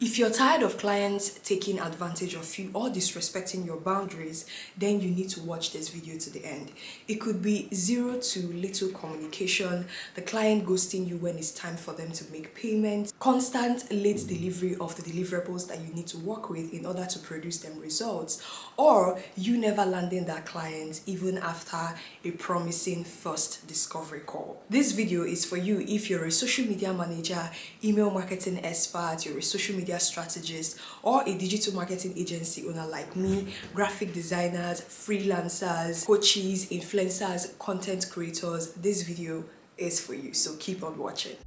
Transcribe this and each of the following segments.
If you're tired of clients taking advantage of you or disrespecting your boundaries, then you need to watch this video to the end. It could be zero to little communication, the client ghosting you when it's time for them to make payments, constant late delivery of the deliverables that you need to work with in order to produce them results, or you never landing that client even after a promising first discovery call. This video is for you if you're a social media manager, email marketing expert, you're a social media strategist, or a digital marketing agency owner like me, graphic designers, freelancers, coaches, influencers, content creators. This video is for you, so keep on watching.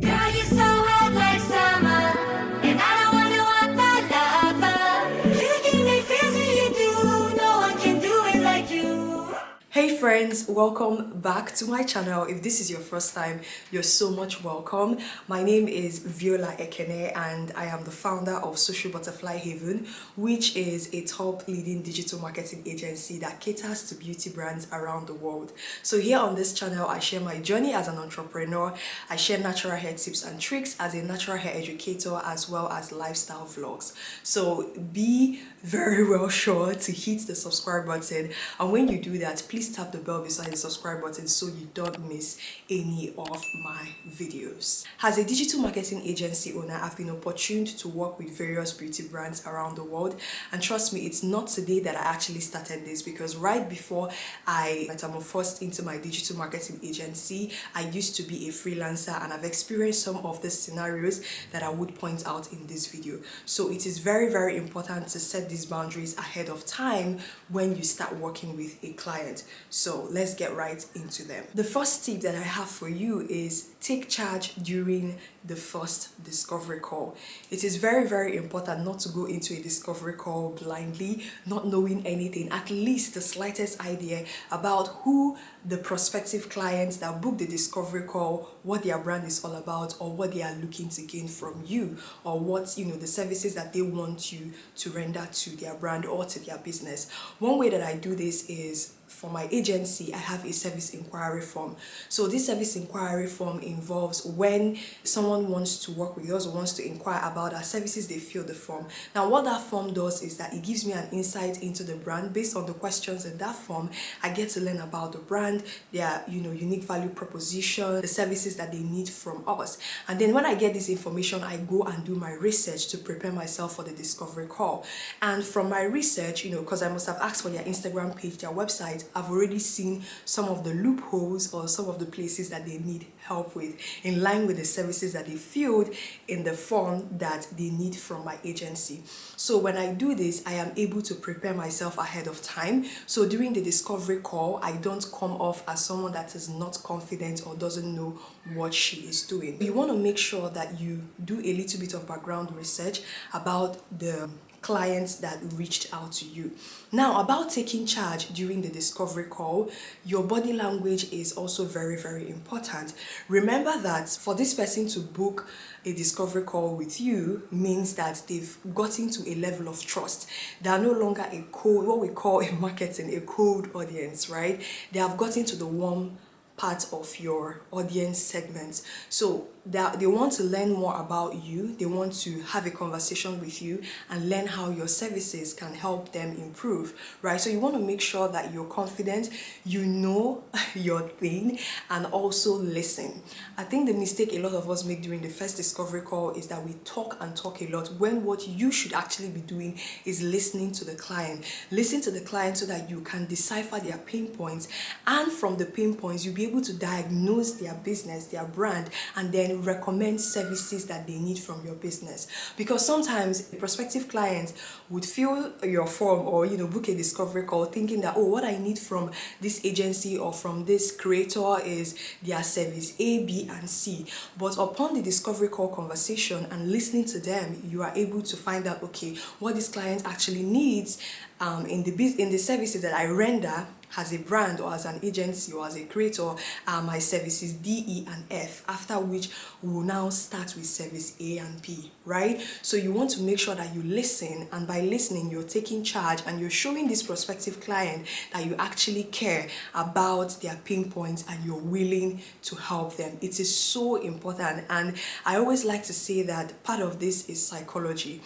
Girl, you're so hot like summer, and I don't wonder what that lava. You give me feels when you do, no one can do it like you. Hey friends, welcome back to my channel. If this is your first time, you're so much welcome. My name is Viola Ekene and I am the founder of Social Butterfly Haven, which is a top leading digital marketing agency that caters to beauty brands around the world. So here on this channel, I share my journey as an entrepreneur. I share natural hair tips and tricks as a natural hair educator, as well as lifestyle vlogs. So be very well sure to hit the subscribe button, and when you do that, please tap the bell beside the subscribe button so you don't miss any of my videos. As a digital marketing agency owner, I've been opportuned to work with various beauty brands around the world, and trust me, it's not today that I actually started this, because right before I metamorphosed into my digital marketing agency, I used to be a freelancer, and I've experienced some of the scenarios that I would point out in this video. So it is very, very important to set these boundaries ahead of time when you start working with a client. So let's get right into them. The first tip that I have for you is take charge during the first discovery call. It is very, very important not to go into a discovery call blindly, not knowing anything, at least the slightest idea about who the prospective clients that book the discovery call, what their brand is all about, or what they are looking to gain from you, or what, the services that they want you to render to their brand or to their business. One way that I do this is, for my agency, I have a service inquiry form. So this service inquiry form involves when someone wants to work with us or wants to inquire about our services, they fill the form. Now what that form does is that it gives me an insight into the brand. Based on the questions in that form, I get to learn about the brand, their unique value proposition, the services that they need from us. And then when I get this information, I go and do my research to prepare myself for the discovery call. And from my research, because I must have asked for their Instagram page, their website, I've already seen some of the loopholes or some of the places that they need help with, in line with the services that they filled in the form that they need from my agency. So when I do this, I am able to prepare myself ahead of time. So during the discovery call, I don't come off as someone that is not confident or doesn't know what she is doing. You want to make sure that you do a little bit of background research about the clients that reached out to you. Now, about taking charge during the discovery call, your body language is also very, very important. Remember that for this person to book a discovery call with you means that they've gotten to a level of trust. They are no longer a cold, what we call in marketing, a cold audience, right? They have gotten to the warm part of your audience segment. So they want to learn more about you, they want to have a conversation with you and learn how your services can help them improve, right? So you want to make sure that you're confident, you know your thing, and also listen. I think the mistake a lot of us make during the first discovery call is that we talk and talk a lot, when what you should actually be doing is listening to the client. Listen to the client so that you can decipher their pain points, and from the pain points you'll be able to diagnose their business, their brand, and then recommend services that they need from your business. Because sometimes a prospective client would fill your form or book a discovery call thinking that, oh, what I need from this agency or from this creator is their service A, B, and C. But upon the discovery call conversation and listening to them, you are able to find out, okay, what this client actually needs in the services that I render as a brand or as an agency or as a creator are my services D, E and F, after which we will now start with service A and P, right? So you want to make sure that you listen, and by listening you're taking charge and you're showing this prospective client that you actually care about their pain points and you're willing to help them. It is so important, and I always like to say that part of this is psychology.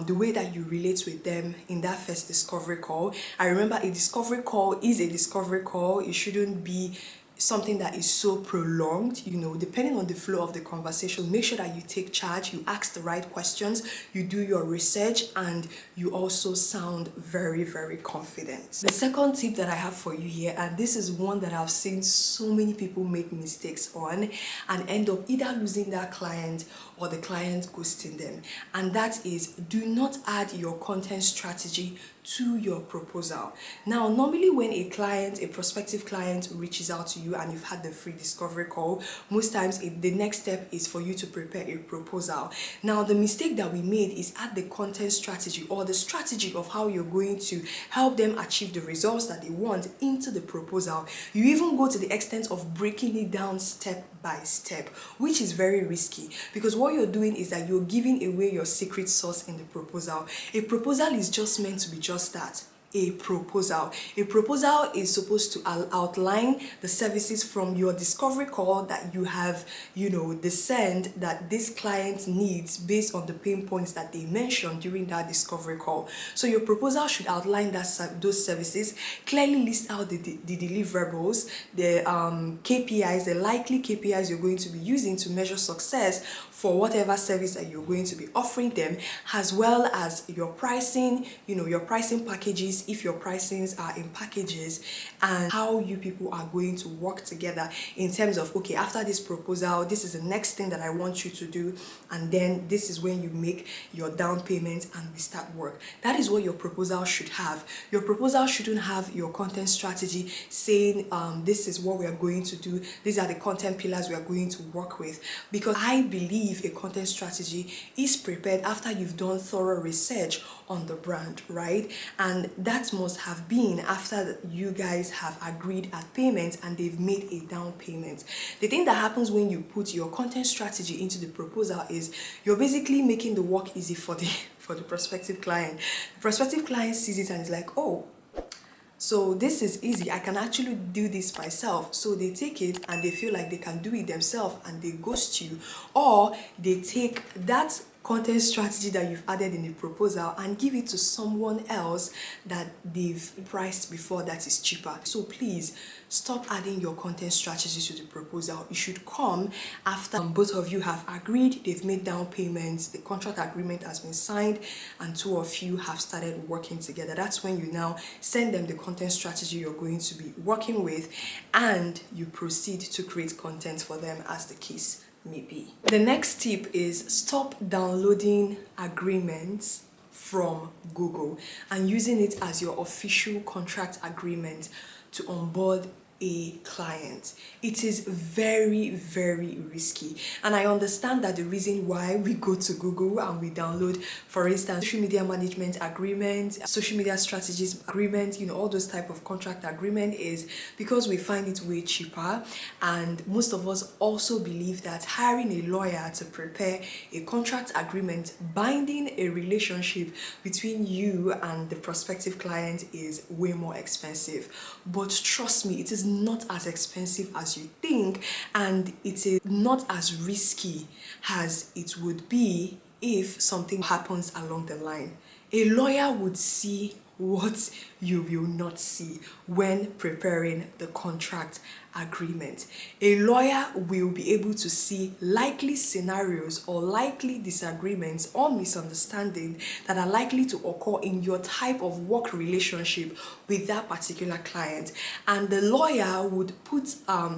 The way that you relate with them in that first discovery call. I remember a discovery call is a discovery call. It shouldn't be something that is so prolonged, you know, depending on the flow of the conversation. Make sure that you take charge, you ask the right questions, you do your research, and you also sound very, very confident. The second tip that I have for you here, and this is one that I've seen so many people make mistakes on and end up either losing that client or the client ghosting them, and that is, do not add your content strategy to your proposal. Now, normally when a prospective client reaches out to you and you've had the free discovery call, most times the next step is for you to prepare a proposal. Now, the mistake that we made is add the content strategy or the strategy of how you're going to help them achieve the results that they want into the proposal. You even go to the extent of breaking it down step by step, which is very risky, because what you're doing is that you're giving away your secret sauce in the proposal. A proposal is just meant to be just that, a proposal. A proposal is supposed to outline the services from your discovery call that you have, discerned that this client needs based on the pain points that they mentioned during that discovery call. So your proposal should outline those services, clearly list out the deliverables, the KPIs, the likely KPIs you're going to be using to measure success for whatever service that you're going to be offering them, as well as your pricing, your pricing packages, if your pricings are in packages, and how you people are going to work together in terms of, okay, after this proposal, this is the next thing that I want you to do, and then this is when you make your down payment and we start work. That is what your proposal should have. Your proposal shouldn't have your content strategy saying, this is what we are going to do, these are the content pillars we are going to work with, because I believe a content strategy is prepared after you've done thorough research on the brand, right? And that must have been after you guys have agreed at payment and they've made a down payment. The thing that happens when you put your content strategy into the proposal is you're basically making the work easy for the prospective client. The prospective client sees it and is like, oh, so this is easy, I can actually do this myself. So they take it and they feel like they can do it themselves and they ghost you, or they take that content strategy that you've added in the proposal and give it to someone else that they've priced before that is cheaper. So please stop adding your content strategy to the proposal. It should come after both of you have agreed, they've made down payments, the contract agreement has been signed, and two of you have started working together. That's when you now send them the content strategy you're going to be working with, and you proceed to create content for them as the case may be. The next tip is stop downloading agreements from Google and using it as your official contract agreement to onboard a client. It is very, very risky, and I understand that the reason why we go to Google and we download, for instance, social media management agreement, social media strategies agreement, all those type of contract agreement, is because we find it way cheaper. And most of us also believe that hiring a lawyer to prepare a contract agreement binding a relationship between you and the prospective client is way more expensive. But trust me, it is not as expensive as you think, and it is not as risky as it would be if something happens along the line. A lawyer would see what you will not see when preparing the contract agreement. A lawyer will be able to see likely scenarios or likely disagreements or misunderstanding that are likely to occur in your type of work relationship with that particular client, and the lawyer would put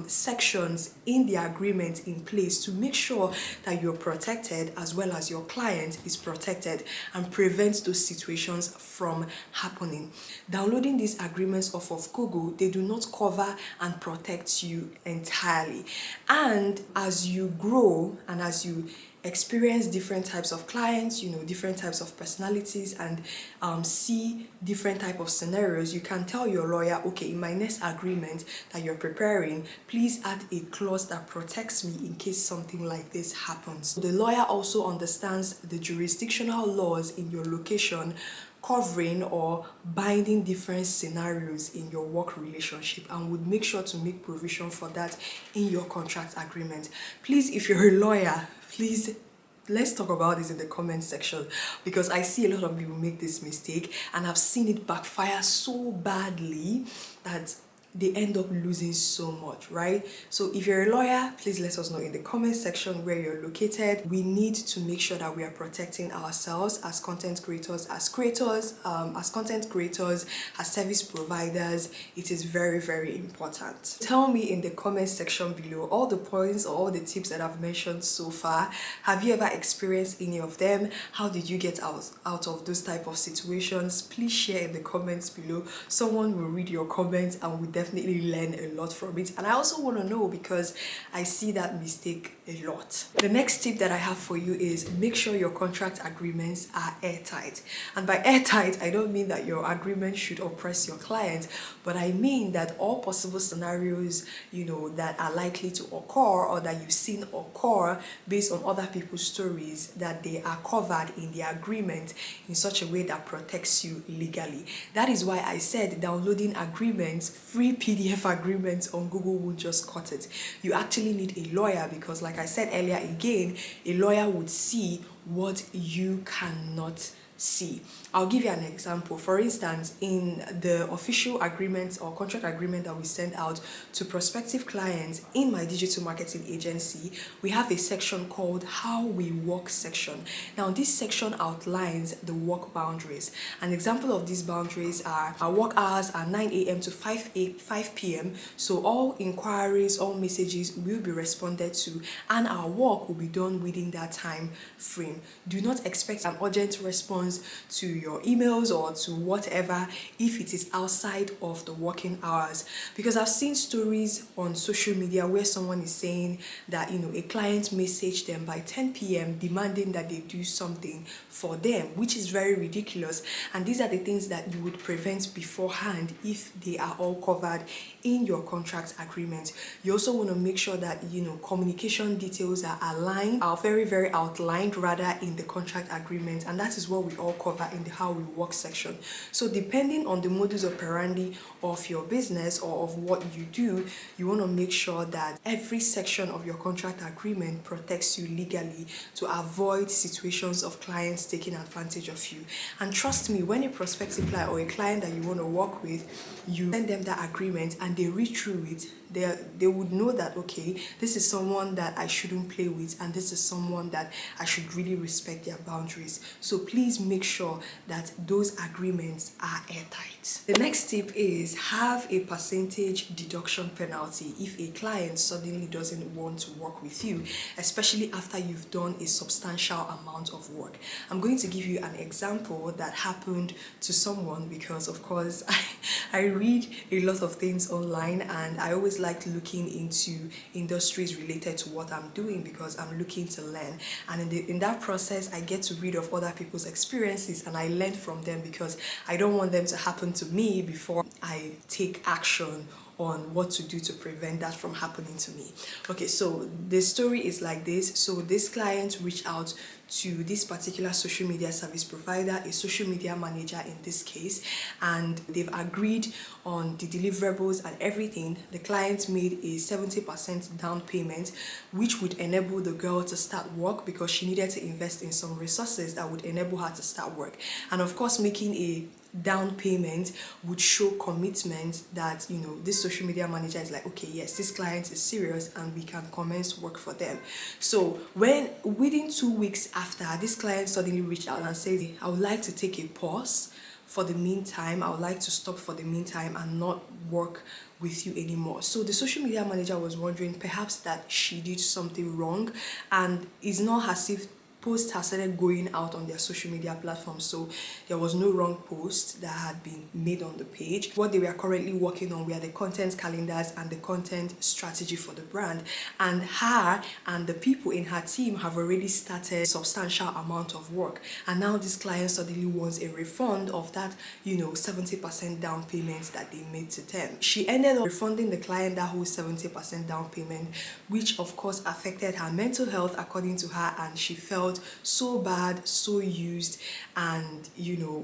sections in the agreement in place to make sure that you're protected as well as your client is protected and prevent those situations from happening. Downloading these agreements off of Google, they do not cover and protect you entirely. And as you grow and as you experience different types of clients, different types of personalities, and see different type of scenarios, you can tell your lawyer, okay, in my next agreement that you're preparing, please add a clause that protects me in case something like this happens. The lawyer also understands the jurisdictional laws in your location, covering or binding different scenarios in your work relationship, and would make sure to make provision for that in your contract agreement. Please, if you're a lawyer, please, let's talk about this in the comment section, because I see a lot of people make this mistake and I've seen it backfire so badly that they end up losing so much, right? So if you're a lawyer, please let us know in the comment section where you're located. We need to make sure that we are protecting ourselves as content creators, as content creators, as service providers. It is very, very important. Tell me in the comment section below all the points or all the tips that I've mentioned so far. Have you ever experienced any of them? How did you get out of those type of situations? Please share in the comments below. Someone will read your comments and will definitely learn a lot from it. And I also want to know, because I see that mistake a lot. The next tip that I have for you is make sure your contract agreements are airtight. And by airtight, I don't mean that your agreement should oppress your client, but I mean that all possible scenarios, that are likely to occur or that you've seen occur based on other people's stories, that they are covered in the agreement in such a way that protects you legally. That is why I said downloading agreements, free PDF agreements on Google won't just cut it. You actually need a lawyer, because like I said earlier again, a lawyer would see what you cannot see. I'll give you an example. For instance, in the official agreement or contract agreement that we send out to prospective clients in my digital marketing agency, we have a section called How We Work section. Now, this section outlines the work boundaries. An example of these boundaries are our work hours are 9 a.m. to 5 p.m. So all inquiries, all messages will be responded to, and our work will be done within that time frame. Do not expect an urgent response to your emails or to whatever if it is outside of the working hours, because I've seen stories on social media where someone is saying that a client messaged them by 10 p.m. demanding that they do something for them, which is very ridiculous. And these are the things that you would prevent beforehand if they are all covered in your contract agreement. You also want to make sure that communication details are aligned, are very, very outlined rather in the contract agreement, and that is what we all cover in the How We Work section. So depending on the modus operandi of your business or of what you do, you want to make sure that every section of your contract agreement protects you legally to avoid situations of clients taking advantage of you. And trust me, when a prospective client or a client that you want to work with, you send them that agreement and they read through it, they would know that, okay, this is someone that I shouldn't play with, and this is someone that I should really respect their boundaries. So please make sure that those agreements are airtight. The next tip is have a percentage deduction penalty if a client suddenly doesn't want to work with you, especially after you've done a substantial amount of work. I'm going to give you an example that happened to someone, because of course I read a lot of things online, and I always like looking into industries related to what I'm doing because I'm looking to learn. And in that process, I get to read of other people's experiences and I learn from them, because I don't want them to happen to me before I take action on what to do to prevent that from happening to me. Okay, so the story is like this. So this client reached out to this particular social media service provider, a social media manager in this case, and they've agreed on the deliverables and everything. The client made a 70% down payment, which would enable the girl to start work, because she needed to invest in some resources that would enable her to start work. And of course, making a down payment would show commitment that this social media manager is like, okay, yes, this client is serious and we can commence work for them. So when within 2 weeks after, this client suddenly reached out and said, I would like to take a pause for the meantime. I would like to stop for the meantime and not work with you anymore. So the social media manager was wondering perhaps that she did something wrong, and it's not as if posts have started going out on their social media platforms, so there was no wrong post that had been made on the page. What they were currently working on were the content calendars and the content strategy for the brand, and her and the people in her team have already started a substantial amount of work, and now this client suddenly wants a refund of that 70% down payment that they made to them. She ended up refunding the client that whole 70% down payment, which of course affected her mental health according to her, and she felt so bad, so used, and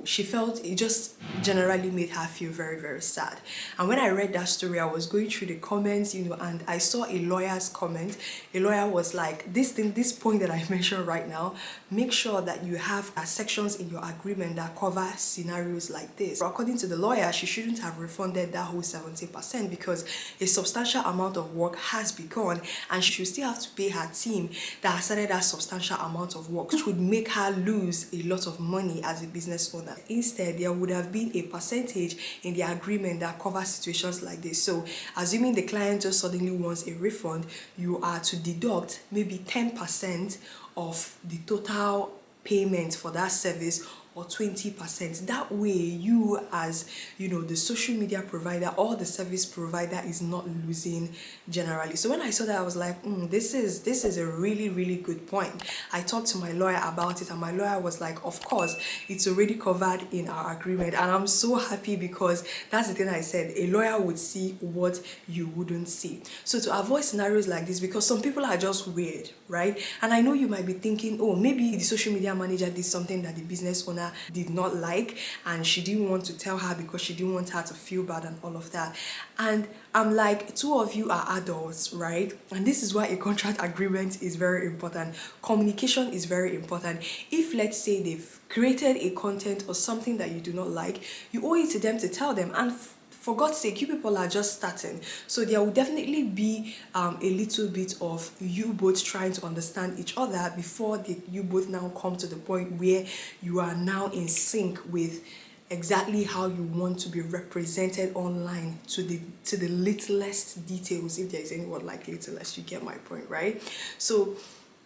she felt it just generally made her feel very, very sad. And when I read that story, I was going through the comments, and I saw a lawyer's comment. A lawyer was like, this point that I mentioned right now, make sure that you have sections in your agreement that cover scenarios like this. According to the lawyer, she shouldn't have refunded that whole 70% because a substantial amount of work has begun, and she should still have to pay her team that has started that substantial amount of work, which would make her lose a lot of money as a business owner. Instead, there would have been a percentage in the agreement that covers situations like this. So assuming the client just suddenly wants a refund, you are to deduct maybe 10% of the total payment for that service, or 20%. That way, you as the social media provider or the service provider is not losing generally. So when I saw that, I was like, this is a really, really good point. I talked to my lawyer about it, and my lawyer was like, of course it's already covered in our agreement. And I'm so happy, because that's the thing I said, a lawyer would see what you wouldn't see. So to avoid scenarios like this, because some people are just weird, right? And I know you might be thinking, oh, maybe the social media manager did something that the business owner did not like, and she didn't want to tell her because she didn't want her to feel bad and all of that. And I'm like, two of you are adults, right? And this is why a contract agreement is very important. Communication is very important. If, let's say, they've created a content or something that you do not like, you owe it to them to tell them. And for God's sake, you people are just starting. So there will definitely be a little bit of you both trying to understand each other before you both now come to the point where you are now in sync with exactly how you want to be represented online to the littlest details. If there is any word like littlest, you get my point, right? So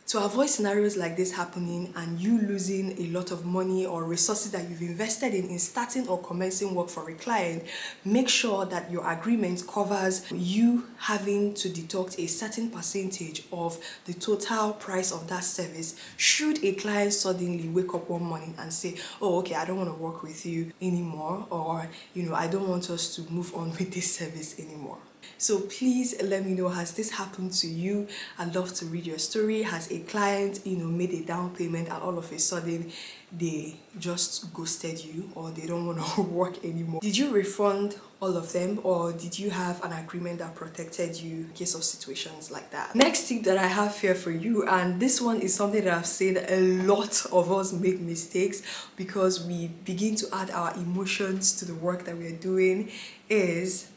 to avoid scenarios like this happening and you losing a lot of money or resources that you've invested in starting or commencing work for a client, make sure that your agreement covers you having to deduct a certain percentage of the total price of that service should a client suddenly wake up one morning and say, oh, okay, I don't want to work with you anymore, or I don't want us to move on with this service anymore. So please let me know, has this happened to you? I'd love to read your story. Has a client, made a down payment and all of a sudden they just ghosted you, or they don't want to work anymore? Did you refund all of them, or did you have an agreement that protected you in case of situations like that? Next tip that I have here for you, and this one is something that I've said a lot of us make mistakes because we begin to add our emotions to the work that we're doing, is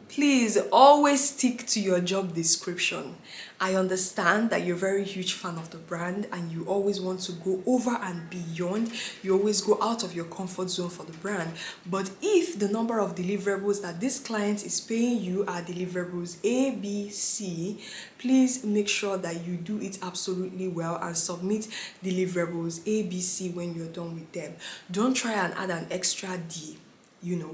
please always stick to your job description. I understand that you're a very huge fan of the brand and you always want to go over and beyond. You always go out of your comfort zone for the brand. But if the number of deliverables that this client is paying you are deliverables A, B, C, please make sure that you do it absolutely well and submit deliverables A, B, C when you're done with them. Don't try and add an extra D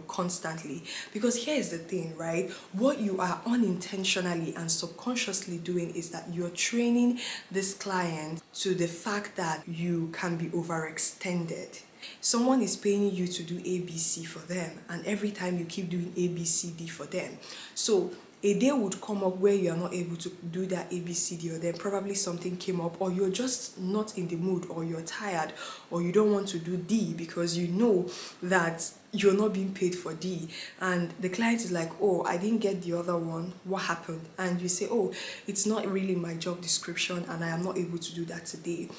constantly, because here's the thing, right? What you are unintentionally and subconsciously doing is that you're training this client to the fact that you can be overextended. Someone is paying you to do ABC for them, and every time you keep doing ABCD for them, so a day would come up where you are not able to do that ABCD, or then probably something came up, or you're just not in the mood, or you're tired, or you don't want to do D because you know that you're not being paid for D, and the client is like, oh, I didn't get the other one, what happened? And you say, oh, it's not really my job description and I am not able to do that today.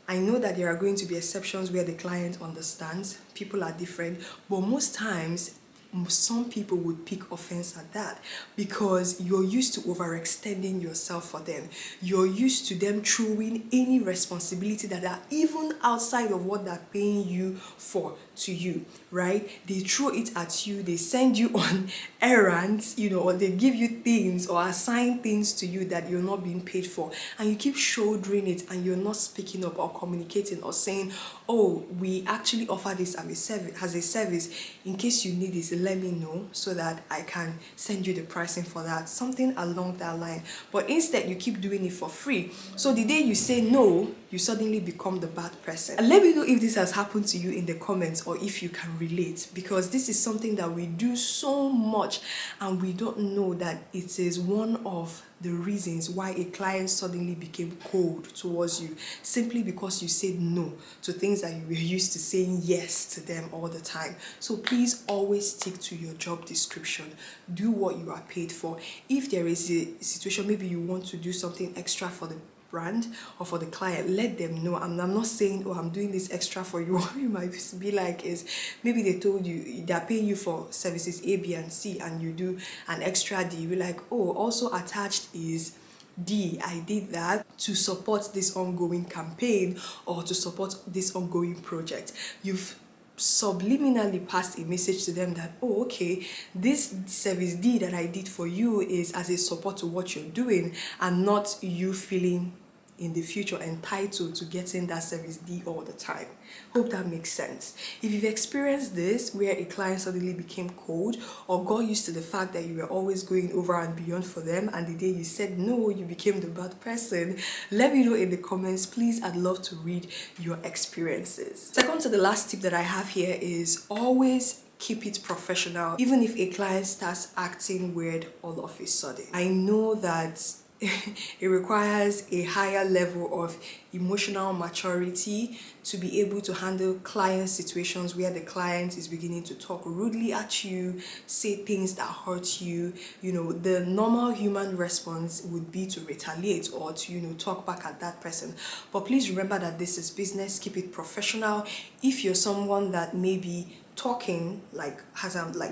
I know that there are going to be exceptions where the client understands, people are different, but most times some people would pick offense at that because you're used to overextending yourself for them. You're used to them throwing any responsibility that are even outside of what they're paying you for to you, right? They throw it at you, they send you on errands, or they give you things or assign things to you that you're not being paid for, and you keep shouldering it and you're not speaking up or communicating or saying, oh, we actually offer this as a service. In case you need this, let me know so that I can send you the pricing for that, something along that line. But instead you keep doing it for free. So the day you say no, you suddenly become the bad person. And let me know if this has happened to you in the comments or if you can relate, because this is something that we do so much and we don't know that it is one of the reasons why a client suddenly became cold towards you, simply because you said no to things that you were used to saying yes to them all the time. So please always stick to your job description. Do what you are paid for. If there is a situation, maybe you want to do something extra for the brand or for the client, let them know. I'm not saying, oh, I'm doing this extra for you. What you might be like is, maybe they told you they're paying you for services A, B, and C, and you do an extra D. You're like, oh, also attached is D. I did that to support this ongoing campaign or to support this ongoing project. You've subliminally passed a message to them that, oh, okay, this service D that I did for you is as a support to what you're doing, and not you feeling in the future entitled to getting that service D all the time. Hope that makes sense. If you've experienced this where a client suddenly became cold or got used to the fact that you were always going over and beyond for them, and the day you said no, you became the bad person, let me know in the comments. Please, I'd love to read your experiences. Second to the last tip that I have here is always keep it professional, even if a client starts acting weird all of a sudden. I know that it requires a higher level of emotional maturity to be able to handle client situations where the client is beginning to talk rudely at you, say things that hurt you. The normal human response would be to retaliate or to talk back at that person. But please remember that this is business. Keep it professional. If you're someone that maybe talking like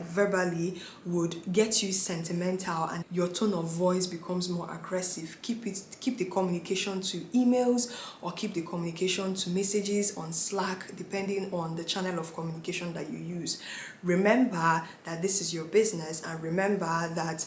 verbally would get you sentimental and your tone of voice becomes more aggressive, keep the communication to emails or keep the communication to messages on Slack, depending on the channel of communication that you use. Remember that this is your business, and remember that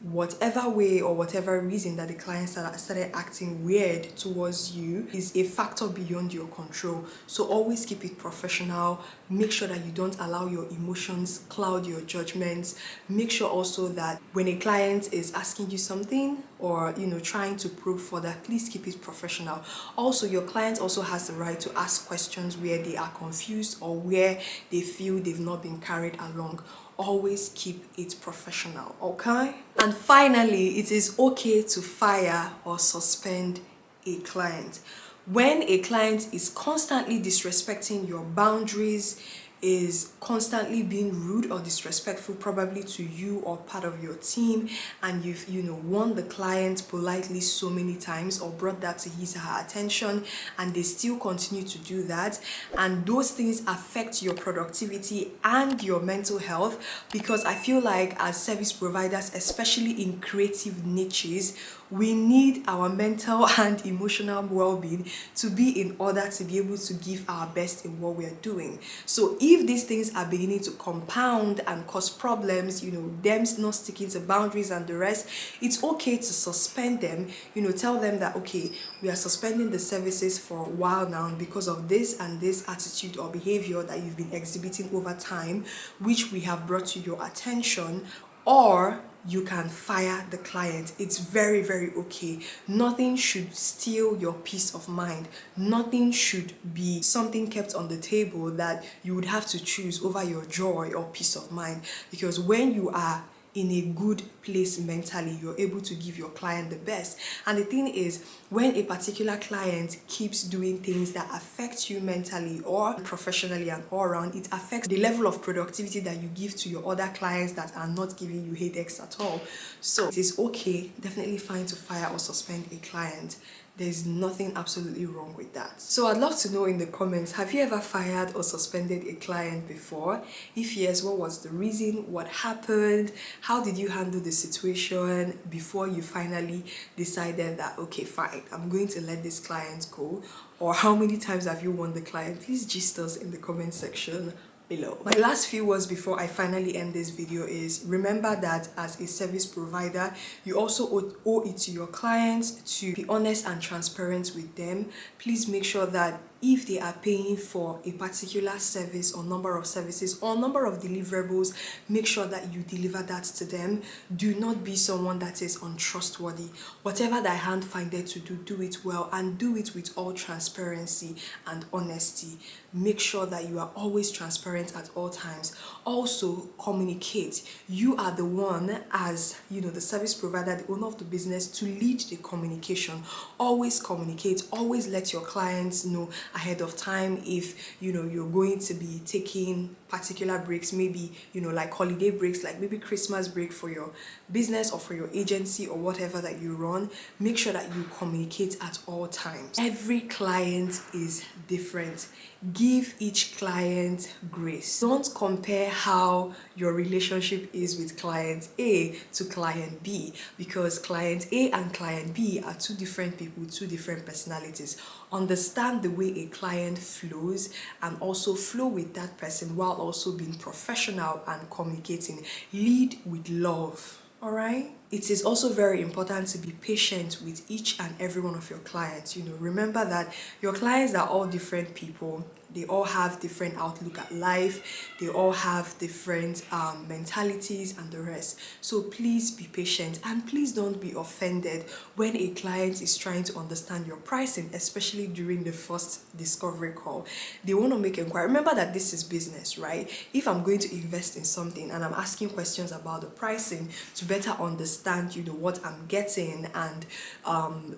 whatever way or whatever reason that the client started acting weird towards you is a factor beyond your control. So always keep it professional. Make sure that you don't allow your emotions cloud your judgments. Make sure also that when a client is asking you something or trying to probe further, please keep it professional. Also, your client also has the right to ask questions where they are confused or where they feel they've not been carried along. Always keep it professional, okay? And finally, it is okay to fire or suspend a client. When a client is constantly disrespecting your boundaries, is constantly being rude or disrespectful probably to you or part of your team, and you've warned the client politely so many times or brought that to his or her attention, and they still continue to do that, and those things affect your productivity and your mental health, because I feel like as service providers, especially in creative niches, we need our mental and emotional well-being to be in order to be able to give our best in what we are doing. So if these things are beginning to compound and cause problems, them not sticking to boundaries and the rest, it's okay to suspend them. Tell them that, okay, we are suspending the services for a while now because of this and this attitude or behavior that you've been exhibiting over time, which we have brought to your attention. Or you can fire the client. It's very, very okay. Nothing should steal your peace of mind. Nothing should be something kept on the table that you would have to choose over your joy or peace of mind. Because when you are in a good place mentally, you're able to give your client the best. And the thing is, when a particular client keeps doing things that affect you mentally or professionally and all around, it affects the level of productivity that you give to your other clients that are not giving you headaches at all. So it is okay, definitely fine to fire or suspend a client. There's nothing absolutely wrong with that. So I'd love to know in the comments, have you ever fired or suspended a client before? If yes, what was the reason? What happened? How did you handle the situation before you finally decided that, okay, fine, I'm going to let this client go? Or how many times have you won the client? Please gist us in the comment section below. My last few words before I finally end this video is, remember that as a service provider, you also owe it to your clients to be honest and transparent with them. Please make sure that if they are paying for a particular service or number of services or number of deliverables, make sure that you deliver that to them. Do not be someone that is untrustworthy. Whatever thy hand findeth to do, do it well, and do it with all transparency and honesty. Make sure that you are always transparent at all times. Also, communicate. You are the one, as the service provider, the owner of the business, to lead the communication. Always communicate. Always let your clients know ahead of time if you're going to be taking particular breaks, maybe like holiday breaks, like maybe Christmas break for your business or for your agency or whatever that you run. Make sure that you communicate at all times. Every client is different. Give each client grace. Don't compare how your relationship is with client A to client B, because client A and client B are two different people, two different personalities. Understand the way a client flows and also flow with that person while also being professional and communicating. Lead with love. All right. It is also very important to be patient with each and every one of your clients. Remember that your clients are all different people. They all have different outlook at life. They all have different mentalities and the rest. So please be patient, and please don't be offended when a client is trying to understand your pricing, especially during the first discovery call. They want to make inquiry. Remember that this is business, right? If I'm going to invest in something and I'm asking questions about the pricing to better understand what I'm getting and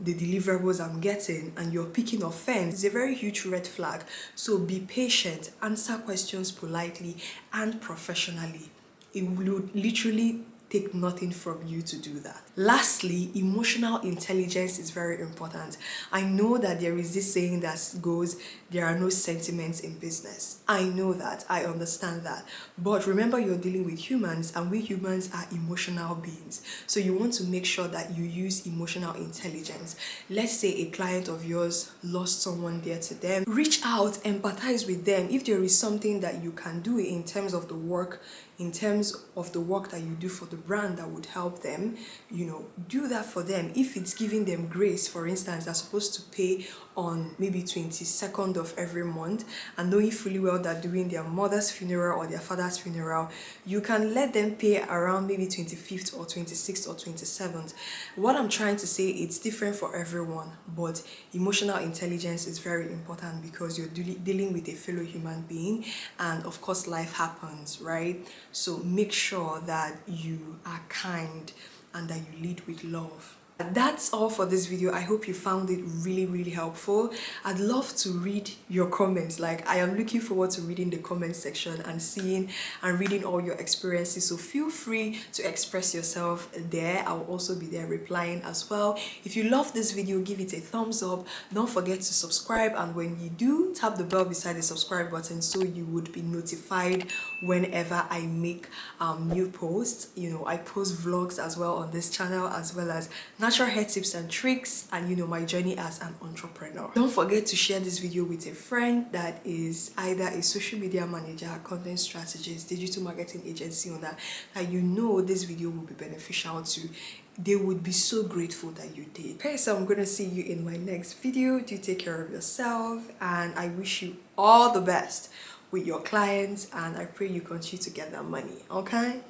the deliverables I'm getting, and you're picking offense, it's a very huge red flag. So be patient, answer questions politely and professionally. It would literally take nothing from you to do that. Lastly, emotional intelligence is very important. I know that there is this saying that goes, there are no sentiments in business. I know that, I understand that. But remember, you're dealing with humans, and we humans are emotional beings. So you want to make sure that you use emotional intelligence. Let's say a client of yours lost someone dear to them. Reach out, empathize with them. If there is something that you can do in terms of the work, that you do for the brand that would help them, do that for them. If it's giving them grace, for instance, they're supposed to pay on maybe 22nd of every month, and knowing fully well that during their mother's funeral or their father's funeral, you can let them pay around maybe 25th or 26th or 27th. What I'm trying to say, it's different for everyone, but emotional intelligence is very important because you're dealing with a fellow human being, and of course life happens, right? So make sure that you are kind and that you lead with love. That's all for this video. I hope you found it really helpful. I'd love to read your comments. Like, I am looking forward to reading the comment section and seeing and reading all your experiences. So feel free to express yourself there. I'll also be there replying as well. If you love this video, give it a thumbs up. Don't forget to subscribe, and when you do, tap the bell beside the subscribe button so you would be notified whenever I make new posts. I post vlogs as well on this channel, as well as natural hair tips and tricks, and my journey as an entrepreneur. Don't forget to share this video with a friend that is either a social media manager, content strategist, digital marketing agency owner that this video will be beneficial to. They would be so grateful that you did. Okay, so I'm gonna see you in my next video. Do take care of yourself, and I wish you all the best with your clients, and I pray you continue to get that money. Okay.